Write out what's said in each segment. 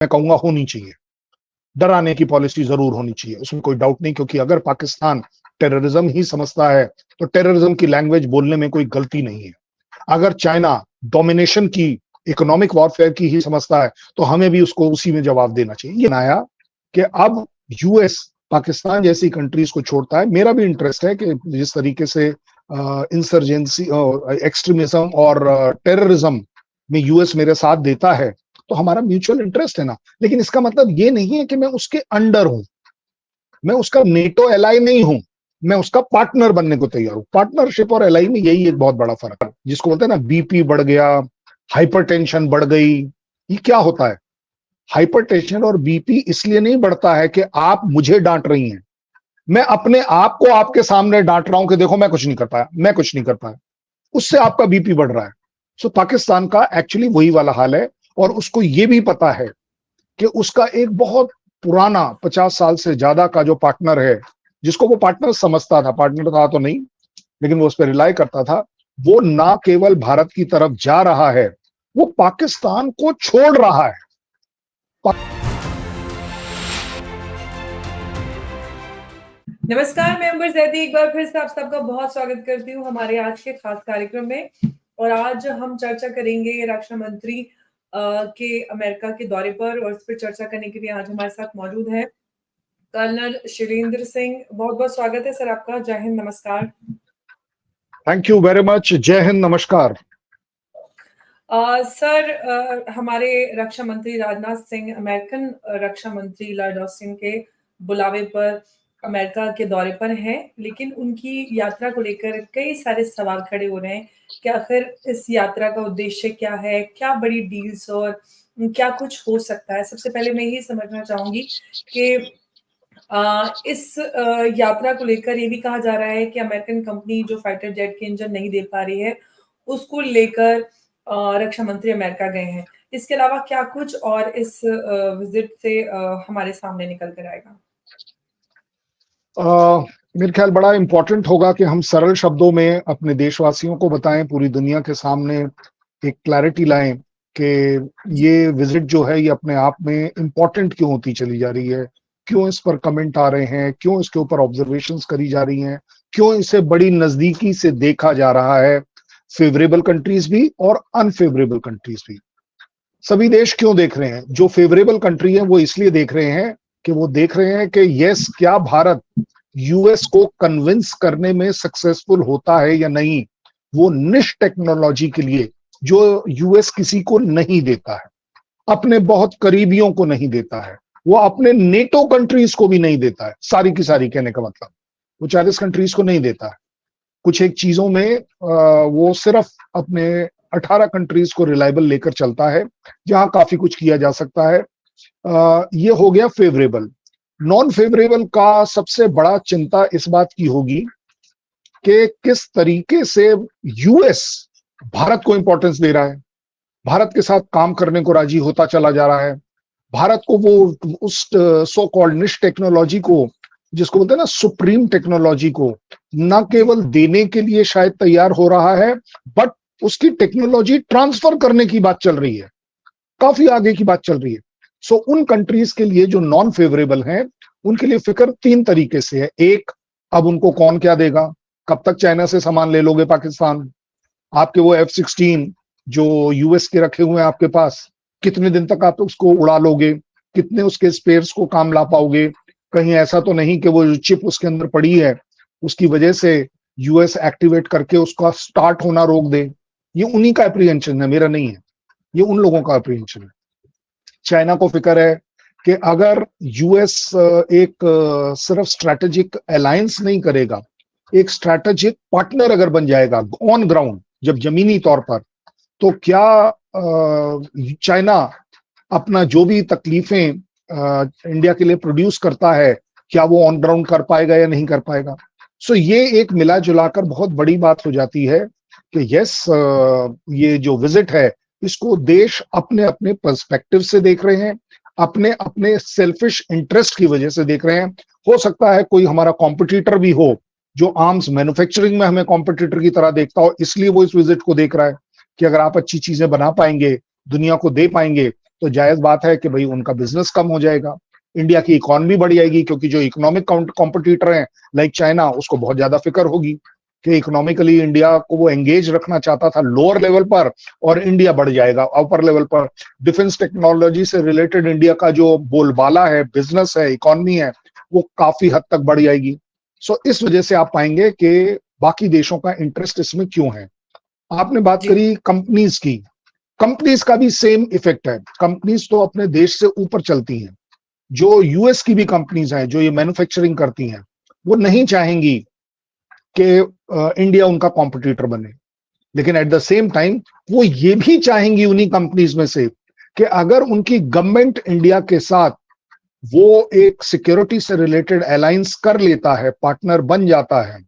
मैं कहूंगा होनी चाहिए, डराने की पॉलिसी जरूर होनी चाहिए, उसमें कोई डाउट नहीं, क्योंकि अगर पाकिस्तान टेररिज्म ही समझता है तो टेररिज्म की लैंग्वेज बोलने में कोई गलती नहीं है। अगर चाइना डोमिनेशन की, इकोनॉमिक वॉरफेयर की ही समझता है तो हमें भी उसको उसी में जवाब देना चाहिए। ये नया कि अब यूएस पाकिस्तान जैसी कंट्रीज को छोड़ता है। मेरा भी इंटरेस्ट है कि जिस तरीके से इंसर्जेंसी, एक्सट्रीमिज्म और टेररिज्म में यूएस मेरे साथ देता है, तो हमारा म्यूचुअल इंटरेस्ट है ना। लेकिन इसका मतलब ये नहीं है कि मैं उसके अंडर हूं, मैं उसका नेटो एलाई नहीं हूं, मैं उसका पार्टनर बनने को तैयार हूं। पार्टनरशिप और एलाई में यही एक बहुत बड़ा फर्क है, जिसको बोलते हैं ना बीपी बढ़ गया, हाइपरटेंशन बढ़ गई। ये क्या होता है? हाइपरटेंशन और बीपी इसलिए नहीं बढ़ता है कि आप मुझे डांट रही हैं, मैं अपने आप को आपके सामने डांट रहा हूं कि देखो मैं कुछ नहीं कर पाया, मैं कुछ नहीं कर पाया, उससे आपका बीपी बढ़ रहा है। सो पाकिस्तान का एक्चुअली वही वाला हाल है, और उसको ये भी पता है कि उसका एक बहुत पुराना 50 साल से ज्यादा का जो पार्टनर है, जिसको वो पार्टनर समझता था, पार्टनर था तो नहीं लेकिन वो उस पर रिलाई करता था, वो ना केवल भारत की तरफ जा रहा है, वो पाकिस्तान को छोड़ रहा है। नमस्कार, मैं अंबर जैदी एक बार फिर से आप सबका बहुत स्वागत करती हूँ हमारे आज के खास कार्यक्रम में। और आज हम चर्चा करेंगे रक्षा मंत्री के अमेरिका के दौरे पर, और इस पर चर्चा करने के लिए आज हमारे साथ मौजूद है कर्नल शैलेंद्र सिंह। बहुत बहुत स्वागत है सर आपका। जय हिंद, नमस्कार। Thank you very much. जय हिंद, नमस्कार। सर, हमारे रक्षा मंत्री राजनाथ सिंह अमेरिकन रक्षा मंत्री लॉर्ड ऑस्टिन के बुलावे पर अमेरिका के दौरे पर हैं, लेकिन उनकी यात्रा को लेकर कई सारे सवाल खड़े हो रहे हैं कि आखिर इस यात्रा का उद्देश्य क्या है, क्या बड़ी डील्स और क्या कुछ हो सकता है। सबसे पहले मैं ये समझना चाहूंगी कि इस यात्रा को लेकर ये भी कहा जा रहा है कि अमेरिकन कंपनी जो फाइटर जेट के इंजन नहीं दे पा रही है, उसको लेकर रक्षा मंत्री अमेरिका गए हैं। इसके अलावा क्या कुछ और इस विजिट से हमारे सामने निकल कर आएगा? मेरे ख्याल बड़ा इंपॉर्टेंट होगा कि हम सरल शब्दों में अपने देशवासियों को बताएं, पूरी दुनिया के सामने एक क्लैरिटी लाएं कि ये विजिट जो है ये अपने आप में इंपॉर्टेंट क्यों होती चली जा रही है, क्यों इस पर कमेंट आ रहे हैं, क्यों इसके ऊपर ऑब्जर्वेशंस करी जा रही हैं, क्यों इसे बड़ी नजदीकी से देखा जा रहा है, फेवरेबल कंट्रीज भी और अनफेवरेबल कंट्रीज भी। सभी देश क्यों देख रहे हैं? जो फेवरेबल कंट्री है वो इसलिए देख रहे हैं कि वो देख रहे हैं कि यस, क्या भारत यूएस को कन्विंस करने में सक्सेसफुल होता है या नहीं, वो निश टेक्नोलॉजी के लिए जो यूएस किसी को नहीं देता है, अपने बहुत करीबियों को नहीं देता है, वो अपने नेटो कंट्रीज को भी नहीं देता है, सारी की सारी, कहने का मतलब वो 40 कंट्रीज को नहीं देता है। कुछ एक चीजों में वो सिर्फ अपने 18 कंट्रीज को रिलायबल लेकर चलता है, जहां काफी कुछ किया जा सकता है। ये हो गया फेवरेबल। नॉन फेवरेबल का सबसे बड़ा चिंता इस बात की होगी कि किस तरीके से यूएस भारत को इंपॉर्टेंस दे रहा है, भारत के साथ काम करने को राजी होता चला जा रहा है, भारत को वो उस सो कॉल्ड निश टेक्नोलॉजी को, जिसको बोलते हैं ना सुप्रीम टेक्नोलॉजी को, न केवल देने के लिए शायद तैयार हो रहा है, बट उसकी टेक्नोलॉजी ट्रांसफर करने की बात चल रही है, काफी आगे की बात चल रही है। सो उन कंट्रीज के लिए जो नॉन फेवरेबल हैं, उनके लिए फिक्र तीन तरीके से है। एक, अब उनको कौन क्या देगा, कब तक चाइना से सामान ले लोगे पाकिस्तान, आपके वो F-16 जो यूएस के रखे हुए हैं आपके पास, कितने दिन तक आप उसको उड़ा लोगे, कितने उसके स्पेयर्स को काम ला पाओगे, कहीं ऐसा तो नहीं कि वो जो चिप उसके अंदर पड़ी है उसकी वजह से यूएस एक्टिवेट करके उसका स्टार्ट होना रोक दे। ये उन्हीं का एप्रीहेंशन है, मेरा नहीं है, ये उन लोगों का एप्रीहेंशन है। चाइना को फिक्र है कि अगर यूएस एक सिर्फ स्ट्रैटेजिक अलायंस नहीं करेगा, एक स्ट्रैटेजिक पार्टनर अगर बन जाएगा ऑन ग्राउंड, जब जमीनी तौर पर, तो क्या चाइना अपना जो भी तकलीफें इंडिया के लिए प्रोड्यूस करता है, क्या वो ऑन ग्राउंड कर पाएगा या नहीं कर पाएगा। सो ये एक मिला जुलाकर बहुत बड़ी बात हो जाती है कि यस, ये जो विजिट है इसको देश अपने अपने पर्सपेक्टिव से देख रहे हैं, अपने अपने सेल्फिश इंटरेस्ट की वजह से देख रहे हैं। हो सकता है कोई हमारा कॉम्पिटिटर भी हो जो आर्म्स मैन्युफैक्चरिंग में हमें कॉम्पिटिटर की तरह देखता हो, इसलिए वो इस विजिट को देख रहा है कि अगर आप अच्छी चीजें बना पाएंगे, दुनिया को दे पाएंगे, तो जायज बात है कि भाई उनका बिजनेस कम हो जाएगा, इंडिया की इकोनॉमी बढ़ जाएगी, क्योंकि जो इकोनॉमिक कॉम्पिटिटर हैं लाइक चाइना, उसको बहुत ज्यादा फिक्र होगी कि इकोनॉमिकली इंडिया को वो एंगेज रखना चाहता था लोअर लेवल पर, और इंडिया बढ़ जाएगा अपर लेवल पर। डिफेंस टेक्नोलॉजी से रिलेटेड इंडिया का जो बोलबाला है, बिजनेस है, इकोनॉमी है, वो काफी हद तक बढ़ जाएगी। सो इस वजह से आप पाएंगे कि बाकी देशों का इंटरेस्ट इसमें क्यों है। आपने बात जी करी कंपनीज की, कंपनीज का भी सेम इफेक्ट है। कंपनीज तो अपने देश से ऊपर चलती हैं। जो यूएस की भी कंपनीज हैं जो ये मैन्युफैक्चरिंग करती हैं, वो नहीं चाहेंगी कि इंडिया उनका कॉम्पिटिटर बने, लेकिन एट द सेम टाइम वो ये भी चाहेंगी उन्हीं कंपनीज में से कि अगर उनकी गवर्नमेंट इंडिया के साथ वो एक सिक्योरिटी से रिलेटेड अलायंस कर लेता है, पार्टनर बन जाता है,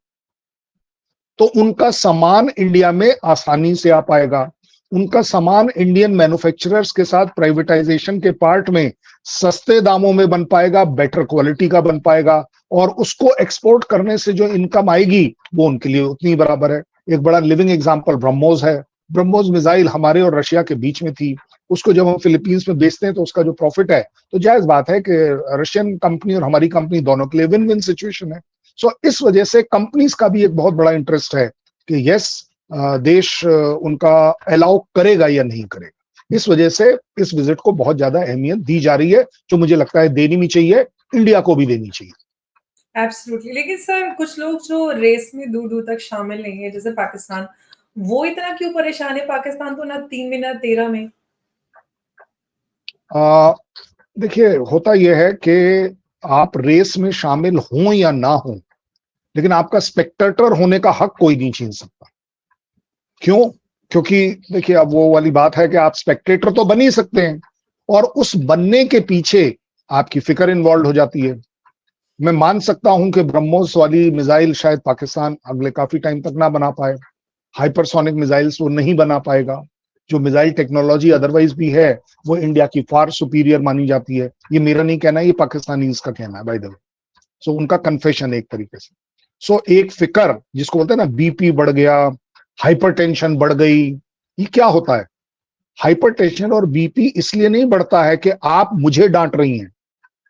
तो उनका सामान इंडिया में आसानी से आ पाएगा, उनका सामान इंडियन मैन्युफैक्चरर्स के साथ प्राइवेटाइजेशन के पार्ट में सस्ते दामों में बन पाएगा, बेटर क्वालिटी का बन पाएगा, और उसको एक्सपोर्ट करने से जो इनकम आएगी वो उनके लिए उतनी बराबर है। एक बड़ा लिविंग एग्जांपल ब्रह्मोस है। ब्रह्मोस मिसाइल हमारे और रशिया के बीच में थी, उसको जब हम फिलीपींस में बेचते हैं तो उसका जो प्रॉफिट है, तो जायज बात है कि रशियन कंपनी और हमारी कंपनी दोनों के लिए विन विन सिचुएशन है। सो इस वजह से कंपनीज का भी एक बहुत बड़ा इंटरेस्ट है कि यस, देश उनका अलाउ करेगा या नहीं करेगा। इस वजह से इस विजिट को बहुत ज्यादा अहमियत दी जा रही है, जो मुझे लगता है देनी भी चाहिए, इंडिया को भी देनी चाहिए। एब्सोल्युटली। लेकिन सर कुछ लोग जो रेस में दूर-दूर तक शामिल नहीं है, जैसे पाकिस्तान, वो इतना क्यों परेशान है? पाकिस्तान तो ना 3 में ना 13 में। आ, देखिए, होता यह है कि आप रेस में शामिल हों या ना हो, लेकिन आपका स्पेक्टेटर होने का हक कोई नहीं छीन सकता। क्यों? क्योंकि देखिए, अब वो वाली बात है कि आप स्पेक्टेटर तो बन ही सकते हैं, और उस बनने के पीछे आपकी फिक्र इन्वॉल्व हो जाती है। मैं मान सकता हूं कि ब्रह्मोस वाली मिसाइल शायद पाकिस्तान अगले काफी टाइम तक ना बना पाए, हाइपरसोनिक मिसाइल्स वो नहीं बना पाएगा। जो मिसाइल टेक्नोलॉजी अदरवाइज भी है, वो इंडिया की फार सुपीरियर मानी जाती है। ये मेरा नहीं कहना, ये पाकिस्तानी का कहना है बाय द वे। सो उनका कन्फेशन एक तरीके से। सो एक फिक्र जिसको बोलते हैं ना, बीपी बढ़ गया, हाइपरटेंशन बढ़ गई, ये क्या होता है? हाइपरटेंशन और बीपी इसलिए नहीं बढ़ता है कि आप मुझे डांट रही हैं,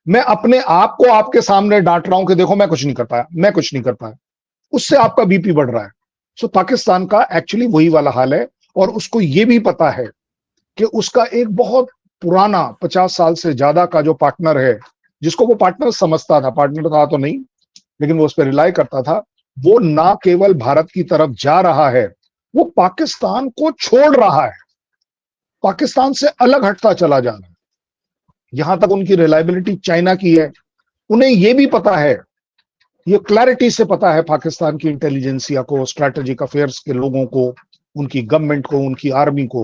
मैं अपने आप को आपके सामने डांट रहा हूं कि देखो मैं कुछ नहीं कर पाया, मैं कुछ नहीं कर पाया, उससे आपका बीपी बढ़ रहा है। सो पाकिस्तान का एक्चुअली वही वाला हाल है, और उसको ये भी पता है कि उसका एक बहुत पुराना 50 साल से ज्यादा का जो पार्टनर है, जिसको वो पार्टनर समझता था, पार्टनर था तो नहीं, लेकिन वो उस पर रिलाई करता था, वो ना केवल भारत की तरफ जा रहा है, वो पाकिस्तान को छोड़ रहा है, पाकिस्तान से अलग हटता चला जा रहा है। यहां तक उनकी रिलायबिलिटी चाइना की है। उन्हें यह भी पता है, ये क्लैरिटी से पता है पाकिस्तान की इंटेलिजेंसिया को, स्ट्रैटेजिक अफेयर्स के लोगों को, उनकी गवर्नमेंट को, उनकी आर्मी को,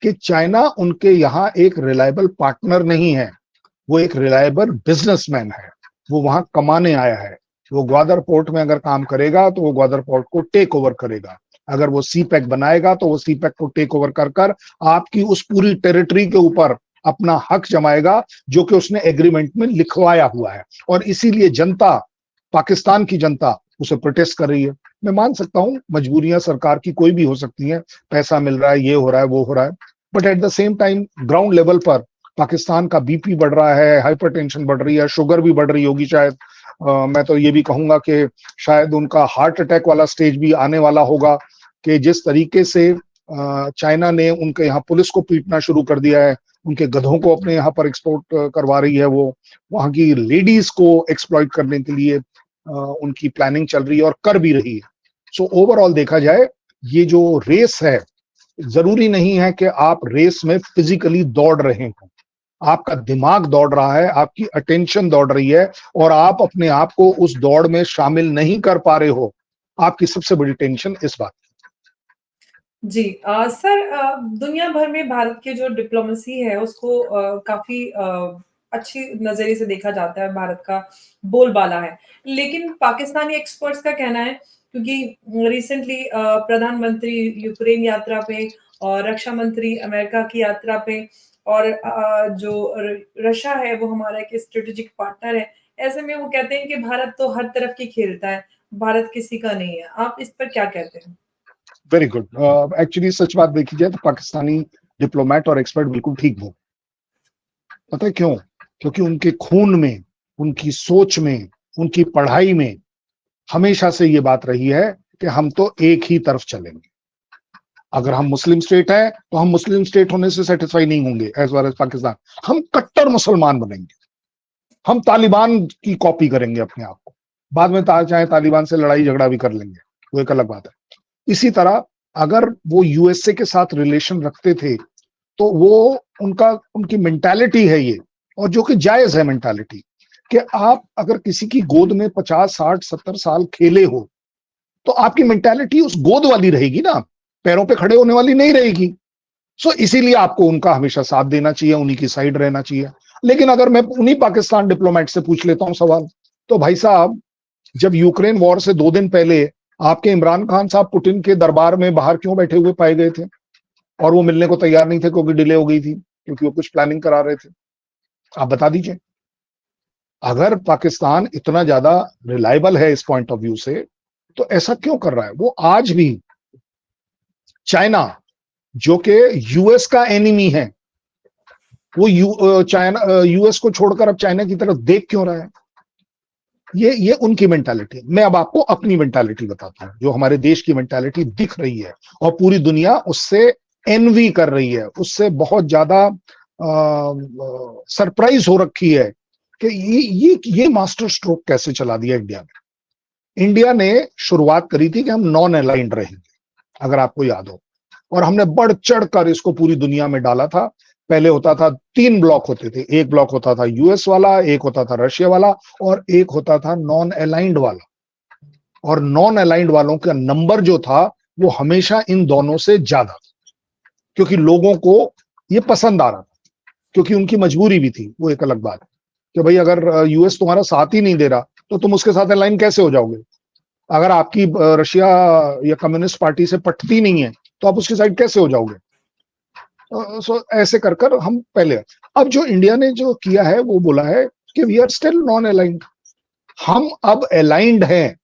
कि चाइना उनके यहां एक रिलायबल पार्टनर नहीं है, वो एक रिलायबल बिजनेसमैन है। वो वहां कमाने आया है। वो ग्वादर पोर्ट में अगर काम करेगा तो वो ग्वादर पोर्ट को टेक ओवर करेगा, अगर वो सी पैक बनाएगा तो वो सी पैक को टेक ओवर कर कर आपकी उस पूरी टेरिटरी के ऊपर अपना हक जमाएगा, जो कि उसने एग्रीमेंट में लिखवाया हुआ है। और इसीलिए जनता, पाकिस्तान की जनता उसे प्रोटेस्ट कर रही है। मैं मान सकता हूं मजबूरियां सरकार की कोई भी हो सकती हैं, पैसा मिल रहा है, ये हो रहा है, वो हो रहा है, but at the same time ground level पर पाकिस्तान का बीपी बढ़ रहा है, हाइपरटेंशन बढ़ रही है, शुगर भी बढ़ रही होगी शायद। मैं तो ये भी कहूंगा कि शायद उनका हार्ट अटैक वाला स्टेज भी आने वाला होगा, कि जिस तरीके से चाइना ने उनके यहाँ पुलिस को पीटना शुरू कर दिया है, उनके गधों को अपने यहाँ पर एक्सपोर्ट करवा रही है, वो वहां की लेडीज को एक्सप्लॉइट करने के लिए उनकी प्लानिंग चल रही है और कर भी रही है। सो ओवरऑल देखा जाए, ये जो रेस है, जरूरी नहीं है कि आप रेस में फिजिकली दौड़ रहे हो, आपका दिमाग दौड़ रहा है, आपकी अटेंशन दौड़ रही है, और आप अपने आप को उस दौड़ में शामिल नहीं कर पा रहे हो। आपकी सबसे बड़ी टेंशन इस बात। जी सर, दुनिया भर में भारत की जो डिप्लोमेसी है उसको काफ़ी अच्छी नज़रिए से देखा जाता है, भारत का बोलबाला है। लेकिन पाकिस्तानी एक्सपर्ट्स का कहना है, क्योंकि रिसेंटली प्रधानमंत्री यूक्रेन यात्रा पे और रक्षा मंत्री अमेरिका की यात्रा पे, और जो रशिया है वो हमारा एक स्ट्रेटेजिक पार्टनर है। ऐसे में वो कहते हैं कि भारत तो हर तरफ की खेलता है, भारत किसी का नहीं है। आप इस पर क्या कहते हैं? Very good. एक्चुअली सच बात देखी जाए तो पाकिस्तानी डिप्लोमेट और एक्सपर्ट बिल्कुल ठीक हो। पता है क्यों? क्योंकि उनके खून में, उनकी सोच में, उनकी पढ़ाई में हमेशा से ये बात रही है कि हम तो एक ही तरफ चलेंगे। अगर हम मुस्लिम स्टेट है तो हम मुस्लिम स्टेट होने से सेटिस्फाई नहीं होंगे एज वेल एज पाकिस्तान, हम कट्टर मुसलमान बनेंगे, हम तालिबान की कॉपी करेंगे अपने आप को, बाद में चाहे तालिबान से लड़ाई झगड़ा भी कर लेंगे, वो एक अलग बात है। इसी तरह अगर वो यूएसए के साथ रिलेशन रखते थे तो वो उनकी मेंटालिटी है ये, और जो कि जायज है मेंटालिटी, कि आप अगर किसी की गोद में 50, 60, 70 साल खेले हो तो आपकी मेंटालिटी उस गोद वाली रहेगी ना, पैरों पे खड़े होने वाली नहीं रहेगी। सो इसीलिए आपको उनका हमेशा साथ देना चाहिए, उन्हीं की साइड रहना चाहिए। लेकिन अगर मैं उन्हीं पाकिस्तान डिप्लोमेट से पूछ लेता हूं सवाल, तो भाई साहब जब यूक्रेन वॉर से 2 दिन पहले आपके इमरान खान साहब पुतिन के दरबार में बाहर क्यों बैठे हुए पाए गए थे? और वो मिलने को तैयार नहीं थे क्योंकि डिले हो गई थी, क्योंकि वो कुछ प्लानिंग करा रहे थे। आप बता दीजिए, अगर पाकिस्तान इतना ज्यादा रिलायबल है इस पॉइंट ऑफ व्यू से, तो ऐसा क्यों कर रहा है? वो आज भी चाइना, जो कि यूएस का एनिमी है, वो चाइना यूएस को छोड़कर अब चाइना की तरफ देख क्यों रहा है? ये उनकी मेंटालिटी। मैं अब आपको अपनी मेंटालिटी बताता हूं, जो हमारे देश की मेंटालिटी दिख रही है और पूरी दुनिया उससे एनवी कर रही है, उससे बहुत ज्यादा सरप्राइज हो रखी है कि ये मास्टर स्ट्रोक कैसे चला दिया इंडिया ने। इंडिया ने शुरुआत करी थी कि हम नॉन अलाइंड रहेंगे, अगर आपको याद हो, और हमने बढ़ चढ़कर इसको पूरी दुनिया में डाला था। पहले होता था 3 ब्लॉक होते थे, एक ब्लॉक होता था यूएस वाला, एक होता था रशिया वाला, और एक होता था नॉन अलाइंड वाला। और नॉन अलाइंड वालों का नंबर जो था वो हमेशा इन दोनों से ज्यादा था, क्योंकि लोगों को ये पसंद आ रहा था, क्योंकि उनकी मजबूरी भी थी। वो एक अलग बात है कि भाई अगर यूएस तुम्हारा साथ ही नहीं दे रहा तो तुम उसके साथ अलाइन कैसे हो जाओगे? अगर आपकी रशिया या कम्युनिस्ट पार्टी से पटती नहीं है तो आप उसकी साइड कैसे हो जाओगे? सो ऐसे कर कर हम पहले, अब जो इंडिया ने जो किया है वो बोला है कि we are still non aligned. हम अब अलाइंड हैं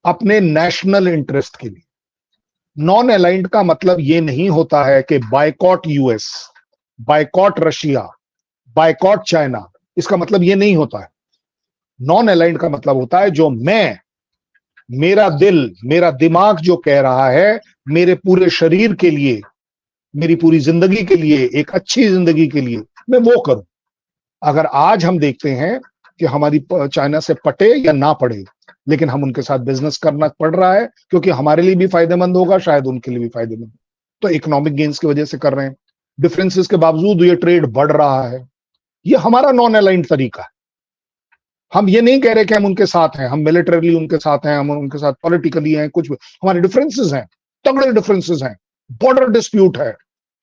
अपने नेशनल इंटरेस्ट के लिए। नॉन अलाइंड का मतलब ये नहीं होता है कि boycott US, boycott Russia, boycott China, इसका मतलब ये नहीं होता है। नॉन अलाइंड का मतलब होता है जो मैं, मेरा दिल, मेरा दिमाग जो कह रहा है, मेरे पूरे शरीर के लिए, मेरी पूरी जिंदगी के लिए, एक अच्छी जिंदगी के लिए मैं वो करूं। अगर आज हम देखते हैं कि हमारी चाइना से पटे या ना पड़े, लेकिन हम उनके साथ बिजनेस करना पड़ रहा है क्योंकि हमारे लिए भी फायदेमंद होगा, शायद उनके लिए भी फायदेमंद, तो इकोनॉमिक गेन्स की वजह से कर रहे हैं। डिफरेंसेस के बावजूद ये ट्रेड बढ़ रहा है। ये हमारा नॉन अलाइंड तरीका है। हम ये नहीं कह रहे कि हम उनके साथ हैं, हम मिलिटरीली उनके साथ हैं, हम उनके साथ पॉलिटिकली हैं, कुछ भी। हमारे डिफरेंसेस हैं, तगड़े डिफरेंसेस हैं, बॉर्डर डिस्प्यूट है,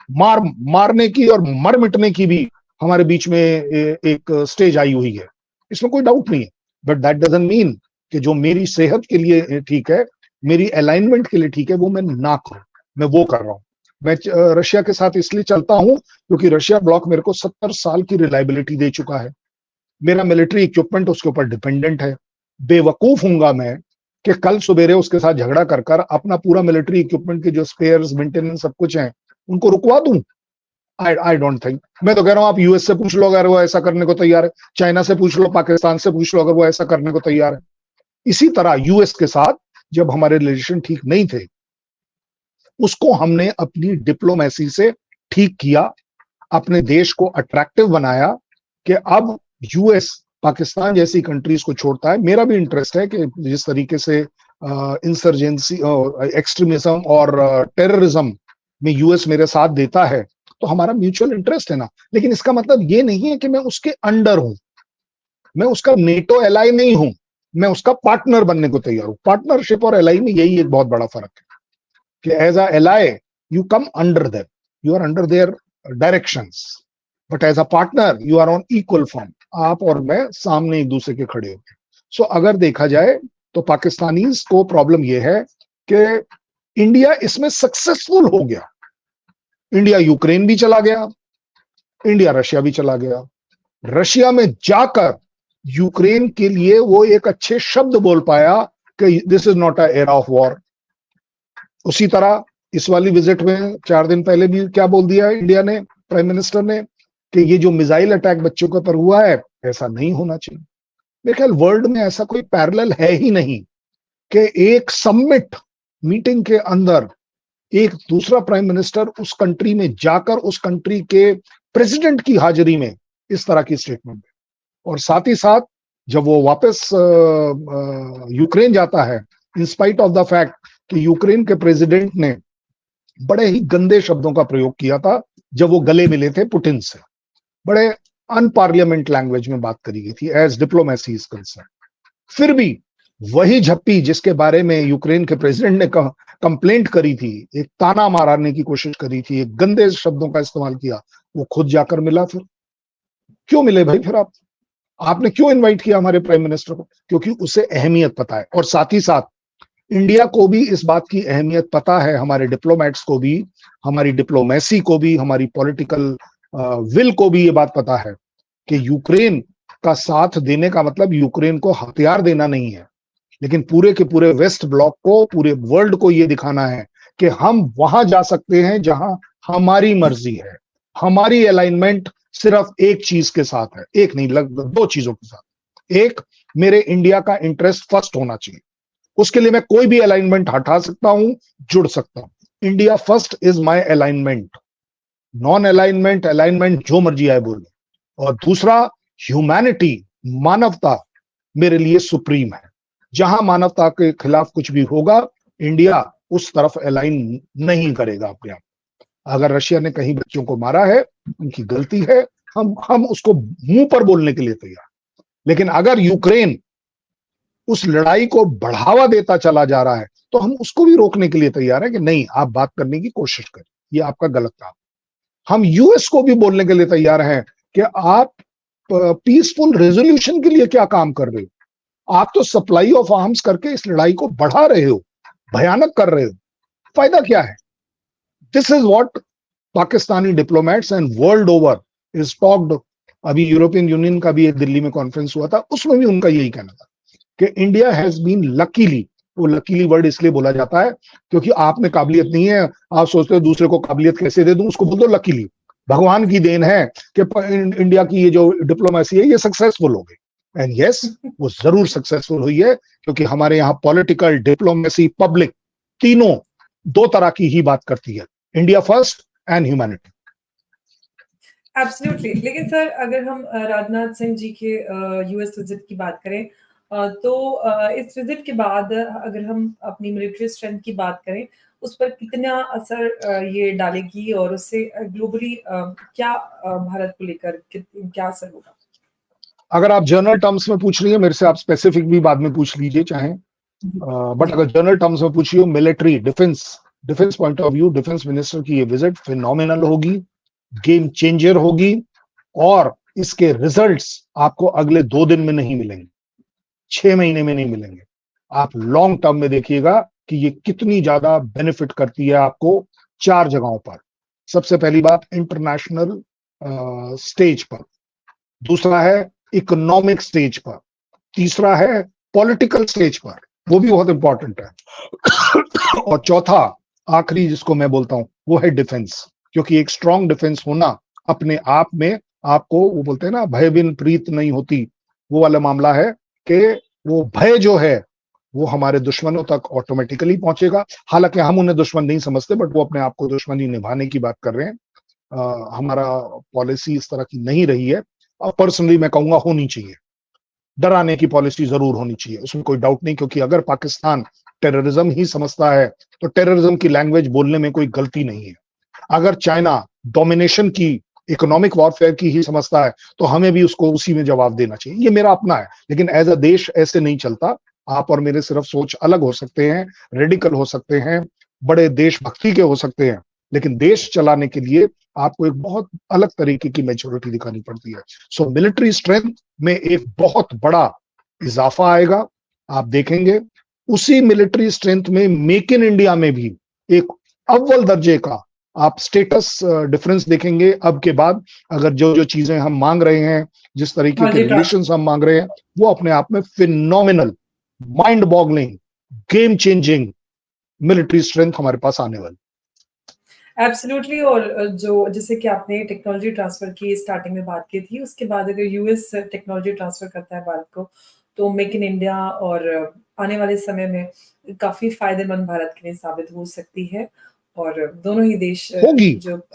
मारने की और मर मिटने की भी हमारे बीच में एक स्टेज आई हुई है, इसमें कोई डाउट नहीं है। बट दैट डजंट मीन कि जो मेरी सेहत के लिए ठीक है, मेरी अलाइनमेंट के लिए ठीक है, वो मैं ना करूं। मैं वो कर रहा हूं। मैं रशिया के साथ इसलिए चलता हूं क्योंकि रशिया ब्लॉक मेरे को 70 साल की रिलायबिलिटी दे चुका है। मेरा मिलिट्री इक्विपमेंट उसके ऊपर डिपेंडेंट है। बेवकूफ हूंगा मैं कि कल सुबेरे उसके साथ झगड़ा कर कर अपना पूरा मिलिट्री इक्विपमेंट के जो स्पेयर्स, मेंटेनेंस सब कुछ है, उनको रुकवा दूं। I don't think. मैं तो कह रहा हूं आप यूएस से पूछ लो अगर वो ऐसा करने को तैयार है, चाइना से पूछ लो, पाकिस्तान से पूछ लो अगर वो ऐसा करने को तैयार है। इसी तरह यूएस के साथ जब हमारे रिलेशन ठीक नहीं थे, उसको हमने अपनी डिप्लोमेसी से ठीक किया, अपने देश को अट्रैक्टिव बनाया कि अब यूएस पाकिस्तान जैसी कंट्रीज को छोड़ता है। मेरा भी इंटरेस्ट है कि जिस तरीके से इंसर्जेंसी, एक्सट्रीमिज्म और टेररिज्म में यूएस मेरे साथ देता है, तो हमारा म्यूचुअल इंटरेस्ट है ना। लेकिन इसका मतलब ये नहीं है कि मैं उसके अंडर हूं, मैं उसका नेटो एलाई नहीं हूं, मैं उसका पार्टनर बनने को तैयार हूं। पार्टनरशिप और एलाई में यही एक बहुत बड़ा फर्क है कि as a ally you come under them, you are under their directions, but as a partner you are on equal form. आप और मैं सामने एक दूसरे के खड़े होते। सो अगर देखा जाए तो पाकिस्तानीज को प्रॉब्लम यह है कि इंडिया इसमें सक्सेसफुल हो गया। इंडिया यूक्रेन भी चला गया, इंडिया रशिया भी चला गया। रशिया में जाकर यूक्रेन के लिए वो एक अच्छे शब्द बोल पाया कि this is not a era of war. उसी तरह इस वाली विजिट में 4 दिन पहले भी क्या बोल दिया इंडिया ने, प्राइम मिनिस्टर ने, कि ये जो मिसाइल अटैक बच्चों के ऊपर हुआ है ऐसा नहीं होना चाहिए। मेरे ख्याल वर्ल्ड में ऐसा कोई पैरेलल है ही नहीं कि एक समिट मीटिंग के अंदर एक दूसरा प्राइम मिनिस्टर उस कंट्री में जाकर उस कंट्री के प्रेसिडेंट की हाजिरी में इस तरह की स्टेटमेंट दे, और साथ ही साथ जब वो वापस यूक्रेन जाता है, in spite of the fact कि यूक्रेन के प्रेसिडेंट ने बड़े ही गंदे शब्दों का प्रयोग किया था जब वो गले मिले थे पुतिन से, बड़े अनपार्लियामेंट लैंग्वेज में बात करी गई थी एज डिप्लोमेसी इज कंसर्न, फिर भी वही झप्पी जिसके बारे में यूक्रेन के प्रेसिडेंट ने कंप्लेंट करी थी, एक ताना मारने की कोशिश करी थी, एक गंदे शब्दों का इस्तेमाल किया, वो खुद जाकर मिला। फिर क्यों मिले भाई? फिर आपने क्यों इनवाइट किया हमारे प्राइम मिनिस्टर को? क्योंकि उसे अहमियत पता है, और साथ ही साथ इंडिया को भी इस बात की अहमियत पता है, हमारे डिप्लोमेट्स को भी, हमारी डिप्लोमेसी को भी, हमारी पॉलिटिकल विल को भी ये बात पता है कि यूक्रेन का साथ देने का मतलब यूक्रेन को हथियार देना नहीं है, लेकिन पूरे के पूरे वेस्ट ब्लॉक को, पूरे वर्ल्ड को ये दिखाना है कि हम वहां जा सकते हैं जहां हमारी मर्जी है, हमारी अलाइनमेंट सिर्फ एक चीज के साथ है, एक नहीं लगभग दो चीजों के साथ। एक, मेरे इंडिया का इंटरेस्ट फर्स्ट होना चाहिए, उसके लिए मैं कोई भी अलाइनमेंट हटा सकता हूं, जुड़ सकता हूं। India first is my alignment, non alignment alignment जो मर्जी आए बोले। और दूसरा, ह्यूमैनिटी, मानवता मेरे लिए सुप्रीम है। जहां मानवता के खिलाफ कुछ भी होगा, इंडिया उस तरफ अलाइन नहीं करेगा अपने आप। अगर रशिया ने कहीं बच्चों को मारा है, उनकी गलती है, हम उसको मुंह पर बोलने के लिए तैयार। लेकिन अगर यूक्रेन उस लड़ाई को बढ़ावा देता चला जा रहा है, तो हम उसको भी रोकने के लिए तैयार है कि नहीं, आप बात करने की कोशिश करें, ये आपका गलत काम। हम यूएस को भी बोलने के लिए तैयार हैं कि आप पीसफुल रेजोल्यूशन के लिए क्या काम कर रहे हो? आप तो सप्लाई ऑफ आर्म्स करके इस लड़ाई को बढ़ा रहे हो, भयानक कर रहे हो, फायदा क्या है? This is what Pakistani diplomats and world over is talked. अभी यूरोपियन यूनियन का भी एक दिल्ली में कॉन्फ्रेंस हुआ था, उसमें भी उनका यही कहना था कि इंडिया हैज बीन लकीली, वो लकीली वर्ड इसलिए बोला जाता है क्योंकि आप में काबिलियत नहीं है, आप सोचते हो दूसरे को काबिलियत कैसे दे दूं, उसको बोल दो लकीली। भगवान की देन है कि इंडिया की ये जो डिप्लोमेसी है ये सक्सेसफुल हो गई। एंड यस, वो जरूर सक्सेसफुल हुई है, क्योंकि हमारे यहाँ पॉलिटिकल, डिप्लोमेसी, पब्लिक तीनों दो तरह की ही बात करती है, India first and humanity. Absolutely. लेकिन सर, अगर हम राजनाथ सिंह जी के यूएस विजिट की बात करें, तो इस विजिट के बाद अगर हम अपनी मिलिट्री स्ट्रेंथ की बात करें, उस पर कितना असर ये डालेगी, और उससे ग्लोबली क्या भारत को लेकर क्या असर होगा? अगर आप जनरल टर्म्स में पूछ रही है मेरे से, आप स्पेसिफिक भी बाद में पूछ लीजिए चाहे, बट अगर जनरल टर्म्स में पूछिए, military defence point of view, defence minister की ये विजिट फिनोमिनल होगी, गेम चेंजर होगी, और इसके रिजल्ट्स आपको अगले 2 दिन में नहीं मिलेंगे, 6 महीने में नहीं मिलेंगे। आप लॉन्ग टर्म में देखिएगा कि ये कितनी ज्यादा बेनिफिट करती है आपको 4 जगहों पर। सबसे पहली बात, इंटरनेशनल स्टेज पर, दूसरा है इकोनॉमिक स्टेज पर, तीसरा है पॉलिटिकल स्टेज पर, वो भी बहुत इंपॉर्टेंट है, और चौथा आखिरी जिसको मैं बोलता हूं वो है डिफेंस, क्योंकि एक स्ट्रॉन्ग डिफेंस होना अपने आप में आपको, वो बोलते हैं ना, भय बिन प्रीत नहीं होती, वो वाला मामला है कि वो भय जो है वो हमारे दुश्मनों तक ऑटोमेटिकली पहुंचेगा। हालांकि हम उन्हें दुश्मन नहीं समझते, बट वो अपने आप को दुश्मनी निभाने की बात कर रहे हैं। हमारा पॉलिसी इस तरह की नहीं रही है, और पर्सनली मैं कहूंगा होनी चाहिए, डराने की पॉलिसी जरूर होनी चाहिए, उसमें कोई डाउट नहीं। क्योंकि अगर पाकिस्तान टेररिज्म ही समझता है तो टेररिज्म की लैंग्वेज बोलने में कोई गलती नहीं है। अगर चाइना डोमिनेशन की, इकोनॉमिक वॉरफेयर की ही समझता है तो हमें भी उसको उसी में जवाब देना चाहिए, ये मेरा अपना है। लेकिन एज अ देश ऐसे नहीं चलता। आप और मेरे सिर्फ सोच अलग हो सकते हैं, रेडिकल हो सकते हैं, बड़े देशभक्ति के हो सकते हैं, लेकिन देश चलाने के लिए आपको एक बहुत अलग तरीके की मैच्योरिटी दिखानी पड़ती है। सो मिलिट्री स्ट्रेंथ में एक बहुत बड़ा इजाफा आएगा, आप देखेंगे। उसी मिलिट्री स्ट्रेंथ में मेक इन इंडिया में भी एक अव्वल दर्जे का आप स्टेटस डिफरेंस देखेंगे अब के बाद। अगर जो जो चीजें हम मांग रहे हैं, जिस तरीके के रिलेशंस हम मांग रहे हैं, वो अपने आप में phenomenal, mind boggling, game changing military strength हमारे पास आने वाली। एब्सोल्युटली। और जो जैसे कि आपने टेक्नोलॉजी ट्रांसफ़र की स्टार्टिंग में बात की थी, उसके बाद अगर यूएस टेक्नोलॉजी ट्रांसफ़र करता है भारत को, तो मेक इन इंडिया और आने वाले समय में काफ़ी फ़ायदेमंद भारत के लिए साबित हो सकती है। और दोनों ही देश होगी, की जो होगी,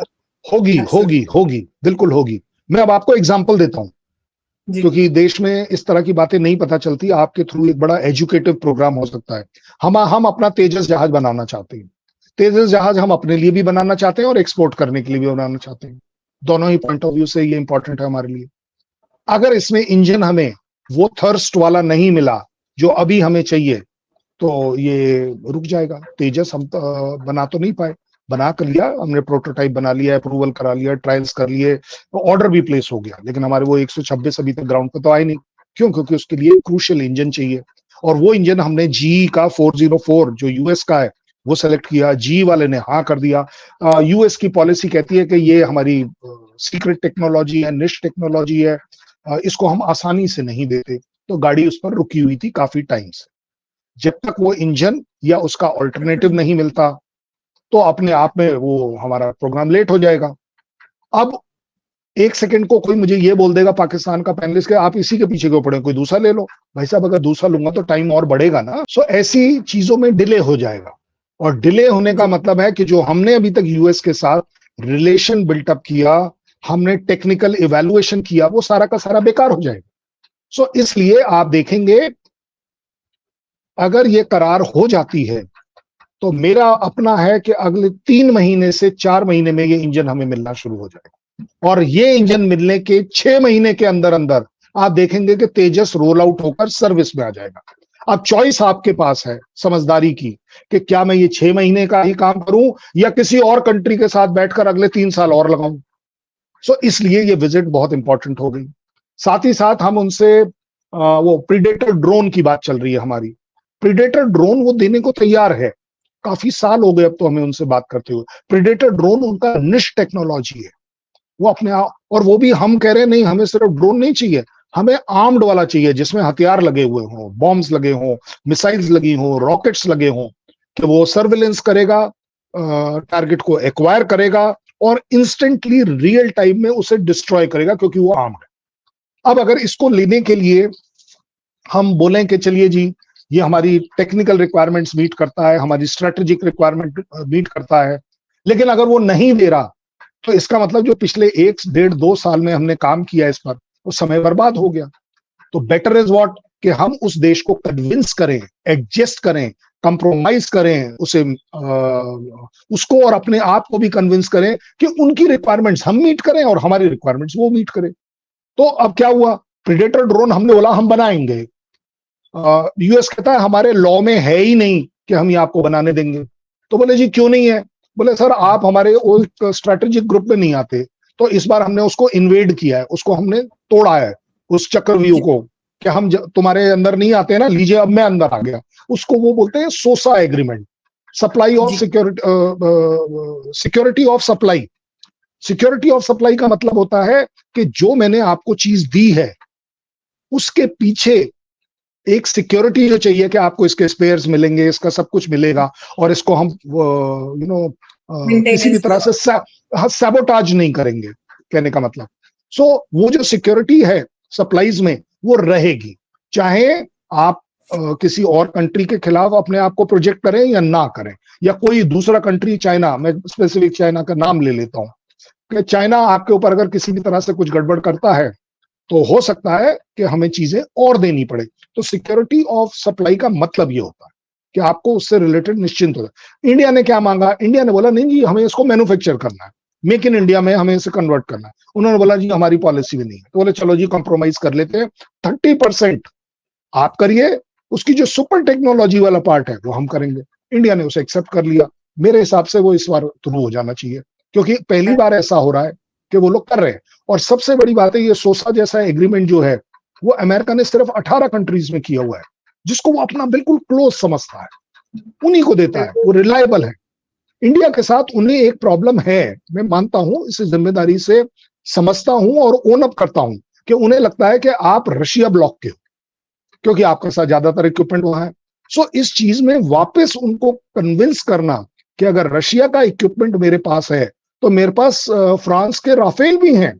होगी, एब्सोल्युटली। होगी, बिल्कुल होगी। मैं अब आपको एग्जांपल देता हूँ, जी, क्योंकि देश में इस तरह की बातें नहीं पता चलती। आपके थ्रू एक बड़ा एजुकेटिव प्रोग्राम हो सकता है। हम अपना तेजस जहाज बनाना चाहते हैं। तेजस जहाज हम अपने लिए भी बनाना चाहते हैं और एक्सपोर्ट करने के लिए भी बनाना चाहते हैं। दोनों ही पॉइंट ऑफ व्यू से ये इंपॉर्टेंट है हमारे लिए। अगर इसमें इंजन हमें वो थर्स्ट वाला नहीं मिला जो अभी हमें चाहिए, तो ये रुक जाएगा। तेजस हम बना तो नहीं पाए, बना कर लिया हमने, प्रोटोटाइप बना लिया, अप्रूवल करा लिया, ट्रायल्स कर लिए, तो ऑर्डर भी प्लेस हो गया, लेकिन हमारे वो 126 अभी तक ग्राउंड पे तो आए नहीं। क्यों? क्योंकि उसके लिए क्रूशियल इंजन चाहिए, और वो इंजन हमने जी का 404 जो यूएस का है वो सेलेक्ट किया। जी वाले ने हाँ कर दिया। यूएस की पॉलिसी कहती है कि ये हमारी सीक्रेट टेक्नोलॉजी है, निश टेक्नोलॉजी है, इसको हम आसानी से नहीं देते। तो गाड़ी उस पर रुकी हुई थी काफी टाइम से। जब तक वो इंजन या उसका ऑल्टरनेटिव नहीं मिलता, तो अपने आप में वो हमारा प्रोग्राम लेट हो जाएगा। अब एक सेकंड को कोई मुझे ये बोल देगा पाकिस्तान का पैनलिस्ट के आप इसी के पीछे क्यों पड़े, कोई दूसरा ले लो। भाई साहब, अगर दूसरा लूंगा तो टाइम और बढ़ेगा ना। सो ऐसी चीजों में डिले हो जाएगा, और डिले होने का जी, मतलब है कि जो हमने अभी तक यूएस के साथ रिलेशन बिल्टअप किया, हमने टेक्निकल इवैल्यूएशन किया, वो सारा का सारा बेकार हो जाएगा। सो इसलिए आप देखेंगे, अगर ये करार हो जाती है, तो मेरा अपना है कि अगले 3 महीने से 4 महीने में ये इंजन हमें मिलना शुरू हो जाएगा। और ये इंजन मिलने के 6 महीने के अंदर अंदर आप देखेंगे कि तेजस रोल आउट होकर सर्विस में आ जाएगा। अब चॉइस आपके पास है समझदारी की, कि क्या मैं ये 6 महीने का ही काम करूं या किसी और कंट्री के साथ बैठकर अगले 3 साल और लगाऊं। सो इसलिए ये विजिट बहुत इंपॉर्टेंट हो गई। साथ ही साथ हम उनसे वो प्रीडेटर ड्रोन की बात चल रही है हमारी। प्रीडेटर ड्रोन वो देने को तैयार है, काफी साल हो गए अब तो हमें उनसे बात करते हुए। प्रीडेटर ड्रोन उनका निश टेक्नोलॉजी है, वो अपने आप। और वो भी हम कह रहे हैं नहीं, हमें सिर्फ ड्रोन नहीं चाहिए, हमें आर्म्ड वाला चाहिए, जिसमें हथियार लगे हुए हों, बॉम्ब्स लगे हों, मिसाइल्स लगी हों, रॉकेट्स लगे हों, कि वो सर्विलेंस करेगा, टारगेट को एक्वायर करेगा और इंस्टेंटली रियल टाइम में उसे डिस्ट्रॉय करेगा, क्योंकि वो आर्म्ड है। अब अगर इसको लेने के लिए हम बोलें कि चलिए जी, ये हमारी टेक्निकल रिक्वायरमेंट्स मीट करता है, हमारी स्ट्रेटेजिक रिक्वायरमेंट मीट करता है, लेकिन अगर वो नहीं दे रहा, तो इसका मतलब जो पिछले 1 डेढ़ 2 साल में हमने काम किया इस पर, वो समय बर्बाद हो गया। तो बेटर इज व्हाट, कि हम उस देश को कन्विंस करें, एडजस्ट करें, कंप्रोमाइज करें उसे, उसको और अपने आप को भी कन्विंस करें कि उनकी रिक्वायरमेंट्स हम मीट करें और हमारी रिक्वायरमेंट्स वो मीट करें। तो अब क्या हुआ, प्रेडेटर ड्रोन हमने बोला हम बनाएंगे। यूएस कहता है हमारे लॉ में है ही नहीं कि हम ये आपको बनाने देंगे। तो बोले जी क्यों नहीं है? बोले सर आप हमारे स्ट्रेटेजिक ग्रुप में नहीं आते, तो इस बार हमने उसको इन्वेड किया है, उसको हमने तोड़ा है, उस चक्रव्यूह जी, को, कि हम तुम्हारे अंदर नहीं आते ना, लीजिए अब मैं अंदर आ गया। उसको वो बोलते हैं सोसा एग्रीमेंट, सप्लाई ऑफ जी, security, security of supply. Security of supply का मतलब होता है कि जो मैंने आपको चीज दी है, उसके पीछे एक सिक्योरिटी जो चाहिए कि आपको इसके स्पेयर्स मिलेंगे, इसका सब कुछ मिलेगा, और इसको हम किसी भी मेंटेनेंस तरह से करवाना। सैबोटाज नहीं करेंगे, कहने का मतलब। सो वो जो सिक्योरिटी है सप्लाईज में, वो रहेगी, चाहे आप किसी और कंट्री के खिलाफ अपने आप को प्रोजेक्ट करें या ना करें, या कोई दूसरा कंट्री, चाइना, मैं स्पेसिफिक चाइना का नाम ले लेता हूं, कि चाइना आपके ऊपर अगर किसी भी तरह से कुछ गड़बड़ करता है, तो हो सकता है कि हमें चीजें और देनी पड़े। तो सिक्योरिटी ऑफ सप्लाई का मतलब ये होता है कि आपको उससे रिलेटेड निश्चिंत हो। इंडिया ने क्या मांगा? इंडिया ने बोला नहीं जी, हमें इसको मैन्युफैक्चर करना है, मेक इन इंडिया में हमें इसे कन्वर्ट करना है। उन्होंने बोला जी हमारी पॉलिसी में नहीं है, तो बोले चलो जी कॉम्प्रोमाइज कर लेते हैं, 30% आप करिए, उसकी जो सुपर टेक्नोलॉजी वाला पार्ट है वो हम करेंगे। इंडिया ने उसे एक्सेप्ट कर लिया। मेरे हिसाब से वो इस बार थ्रू हो जाना चाहिए, क्योंकि पहली बार ऐसा हो रहा है कि वो लोग कर रहे हैं। और सबसे बड़ी बात है, ये सोसा जैसा एग्रीमेंट जो है, वो अमेरिका ने सिर्फ 18 कंट्रीज में किया हुआ है, जिसको वो अपना बिल्कुल क्लोज समझता है, उन्हीं को देता है, वो रिलायबल है। इंडिया के साथ उन्हें एक प्रॉब्लम है, मैं मानता हूं, इसे जिम्मेदारी से समझता हूं और ओन अप करता हूं, कि उन्हें लगता है कि आप रशिया ब्लॉक के हो, क्योंकि आपके साथ ज्यादातर इक्विपमेंट वहां है। सो इस चीज में वापस उनको कन्विंस करना कि अगर रशिया का इक्विपमेंट मेरे पास है तो मेरे पास फ्रांस के राफेल भी हैं,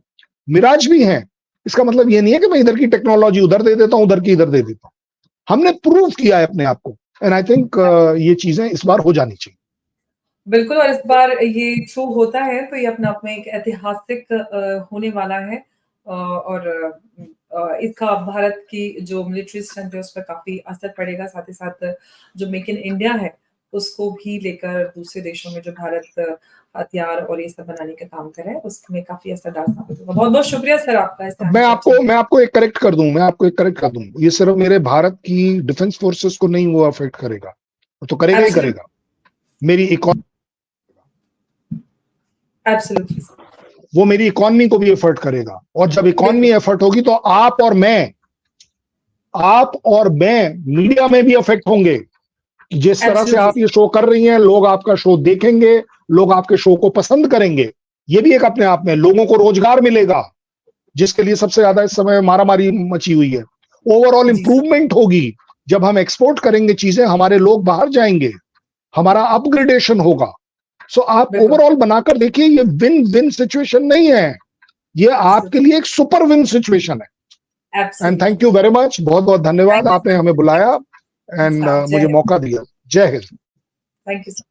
मिराज भी हैं। इसका मतलब ये नहीं है कि मैं इधर की टेक्नोलॉजी उधर दे देता हूं, उधर की इधर दे देता हूं। हमने प्रूव किया है अपने आप को, एंड आई थिंक ये चीजें इस बार हो जानी चाहिए। बिल्कुल, और इस बार ये शो होता है तो ये अपने आप में एक ऐतिहासिक होने वाला है, और इसका भारत की जो मिलिट्री स्ट्रेंथ है उस पर काफ़ी असर पड़ेगा। साथ ही साथ जो मेक इन इंडिया है, उसको भी लेकर दूसरे देशों में जो भारत हथियार और ये सब बनाने का काम कर रहा है, उसमें काफ़ी असरदार साबित होगा। बहुत-बहुत शुक्रिया सर आपका इस टाइम मैं चर्चा आपको एक करेक्ट कर दूं, ये सिर्फ मेरे भारत की डिफेंस फोर्सेस को नहीं वो अफेक्ट करेगा, वो तो करेगा ही एब्सोल्युटली, करेगा, मेरी इकोनॉमी, एब्सोल्युटली सर। वो मेरी इकोनॉमी को भी एफर्ट करेगा। और जब इकोनॉमी बिल्कुल, एफर्ट होगी तो आप और मैं मीडिया में भी अफेक्ट होंगे। जिस तरह से एब्सोल्युटली आप सर। ये शो कर रही हैं, लोग आपका शो देखेंगे, लोग आपके शो को पसंद करेंगे। ये भी एक अपने आप में लोगों को रोजगार मिलेगा, जिसके लिए सबसे ज्यादा इस समय मारामारी मची हुई है। ओवरऑल जी सर, इंप्रूवमेंट होगी। जब हम एक्सपोर्ट करेंगे चीजें, हमारे लोग बाहर जाएंगे, हमारा अपग्रेडेशन होगा। सो आप बिल्कुल, ओवरऑल बनाकर देखिए, ये विन विन सिचुएशन नहीं है, ये आपके एब्सोल्युटली, लिए एक सुपर विन सिचुएशन है। And absolutely. Thank you very much, बहुत बहुत धन्यवाद, थैंक यू आपने हमें बुलाया एंड सर, जय मुझे हिंद। मौका दिया। जय हिंद। Thank you sir.